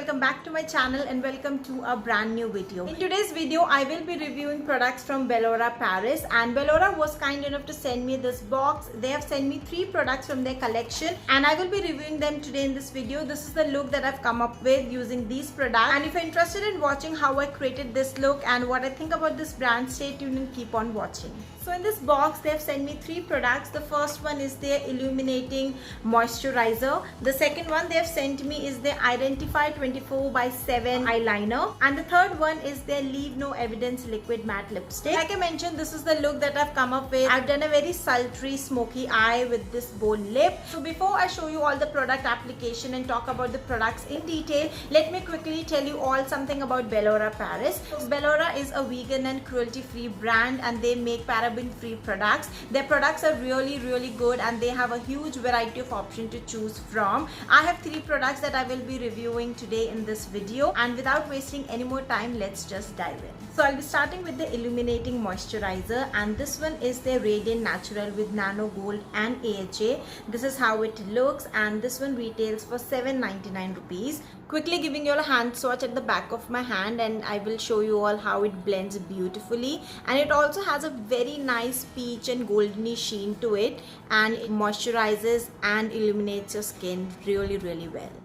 welcome back to my channel and welcome to a brand new video. In today's video I will be reviewing products from Bellora Paris, and Bellora was kind enough to send me this box. They have sent me 3 products from their collection and I will be reviewing them today in this video. This is the look that I've come up with using these products, and if you're interested in watching how I created this look and what I think about this brand, stay tuned and keep on watching. So in this box they have sent me 3 products. The first one is their illuminating moisturizer. The second one they have sent me is their Identify 24/7 eyeliner, and the third one is their Leave No Evidence liquid matte lipstick. Like I mentioned, this is the look that I've come up with. I've done a very sultry smoky eye with this bold lip. So before I show you all the product application and talk about the products in detail, let me quickly tell you all something about Bellora Paris. So Bellora is a vegan and cruelty free brand and they make paraben free products. Their products are really good and they have a huge variety of options to choose from. I have 3 products that I will be reviewing today in this video, and without wasting any more time, let's just dive in. So I'll be starting with the illuminating moisturizer, and this one is the Radiant Natural with Nano Gold and AHA. This is how it looks, and this one retails for 799 rupees. Quickly giving you all a hand swatch at the back of my hand, and I will show you all how it blends beautifully, and it also has a very nice peach and goldeny sheen to it, and it moisturizes and illuminates your skin really well.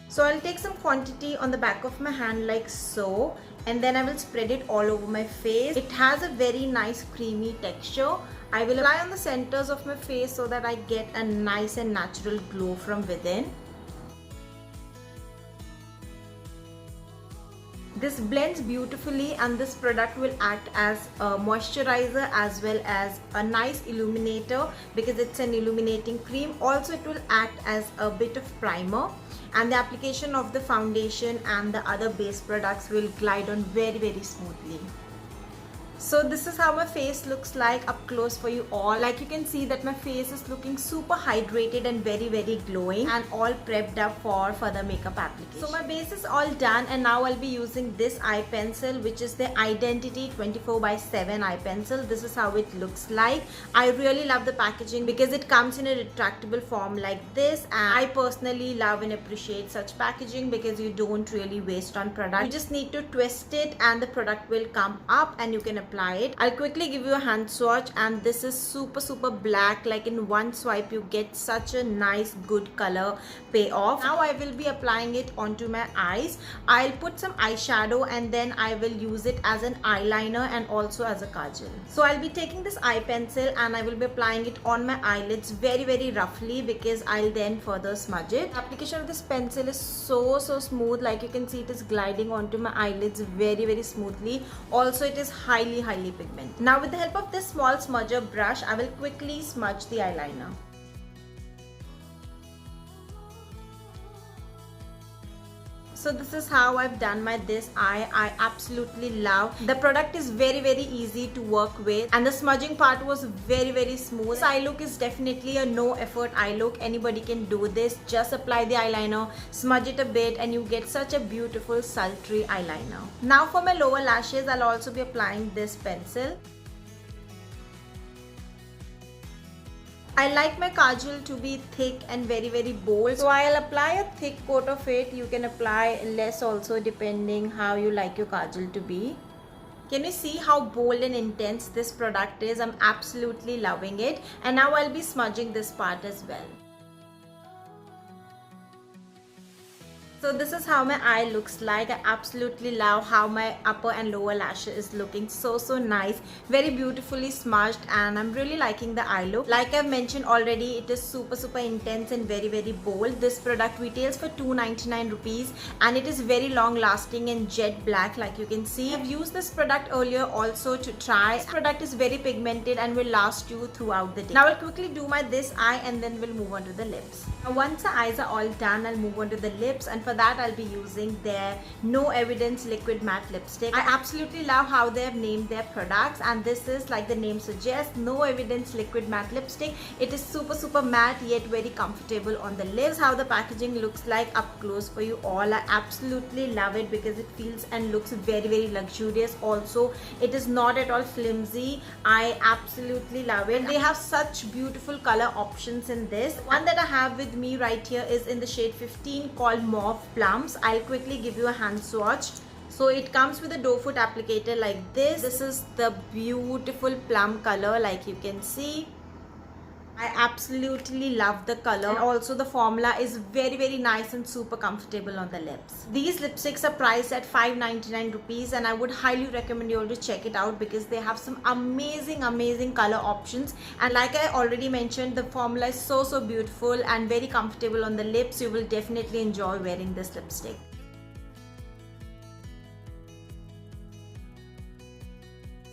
So I'll take some quantity on the back of my hand like so, and then I will spread it all over my face. It has a very nice creamy texture. I will apply on the centers of my face so that I get a nice and natural glow from within. This blends beautifully, and this product will act as a moisturizer as well as a nice illuminator because it's an illuminating cream. Also it will act as a bit of primer, and the application of the foundation and the other base products will glide on very smoothly. So this is how my face looks like up close for you all. Like you can see that my face is looking super hydrated and very glowing, and all prepped up for further makeup application. So my base is all done, and now I'll be using this eye pencil, which is the Identity 24/7 eye pencil. This is how it looks like. I really love the packaging because it comes in a retractable form like this, and I personally love and appreciate such packaging because you don't really waste on product. You just need to twist it and the product will come up and you can apply it. I'll quickly give you a hand swatch, and this is super black. Like in one swipe you get such a nice good color payoff. Now I will be applying it onto my eyes. I'll put some eyeshadow and then I will use it as an eyeliner and also as a kajal. So I'll be taking this eye pencil and I will be applying it on my eyelids very roughly because I'll then further smudge it. The application of this pencil is so smooth. Like you can see, it is gliding onto my eyelids very smoothly. Also it is highly pigmented. Now with the help of this small smudger brush, I will quickly smudge the eyeliner. So this is how I've done my this eye. I absolutely love. The product is very easy to work with, and the smudging part was very smooth. This eye look is definitely a no effort eye look. Anybody can do this. Just apply the eyeliner, smudge it a bit, and you get such a beautiful sultry eyeliner. Now for my lower lashes, I'll also be applying this pencil. I like my kajal to be thick and very bold, so I'll apply a thick coat of it. You can apply less also depending how you like your kajal to be. Can you see how bold and intense this product is? I'm absolutely loving it, and now I'll be smudging this part as well. So this is how my eye looks like. I absolutely love how my upper and lower lash is looking so nice, very beautifully smudged, and I'm really liking the eye look. Like I've mentioned already, it is super intense and very bold. This product retails for 299 rupees and it is very long lasting and jet black. Like you can see, I've used this product earlier also to try. This product is very pigmented and will last you throughout the day. Now I'll quickly do my this eye and then we'll move on to the lips. Now once the eyes are all done, I'll move on to the lips, and for that I'll be using their No Evidence liquid matte lipstick. I absolutely love how they have named their products, and this is, like the name suggests, No Evidence liquid matte lipstick. It is super matte yet very comfortable on the lips. How the packaging looks like up close for you all. I absolutely love it because it feels and looks very luxurious. Also it is not at all flimsy. I absolutely love it. They have such beautiful color options in this. One that I have with me right here is in the shade 15 called Mauve of plums. I'll quickly give you a hand swatch. So it comes with a doe foot applicator like this. This is the beautiful plum color, like you can see. I absolutely love the color, and also the formula is very nice and super comfortable on the lips. These lipsticks are priced at 599 rupees, and I would highly recommend you all to check it out because they have some amazing color options. And like I already mentioned, the formula is so beautiful and very comfortable on the lips. You will definitely enjoy wearing this lipstick.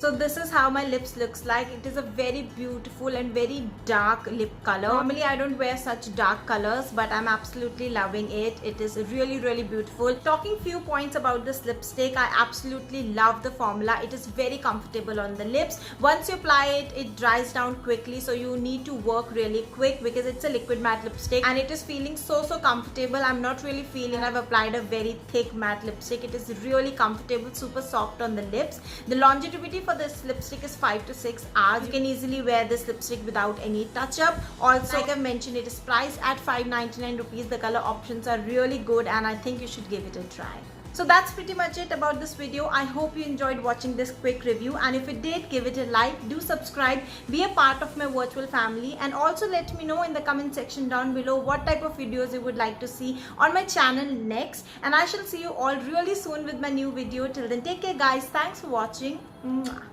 So this is how my lips looks like. It is a very beautiful and very dark lip color. Normally I don't wear such dark colors, but I'm absolutely loving it. It is really beautiful. Talking few points about this lipstick, I absolutely love the formula. It is very comfortable on the lips. Once you apply it, it dries down quickly, so you need to work really quick because it's a liquid matte lipstick and it is feeling so comfortable. I'm not really feeling I've applied a very thick matte lipstick. It is really comfortable, super soft on the lips. The longevity for this lipstick is 5 to 6 hours. You can easily wear this lipstick without any touch-up. Also, like I've mentioned, it is priced at 599 rupees. The color options are really good and I think you should give it a try. So that's pretty much it about this video. I hope you enjoyed watching this quick review, and if you did, give it a like, do subscribe, be a part of my virtual family, and also let me know in the comment section down below what type of videos you would like to see on my channel next. And I shall see you all really soon with my new video. Till then, take care guys. Thanks for watching. Mwah.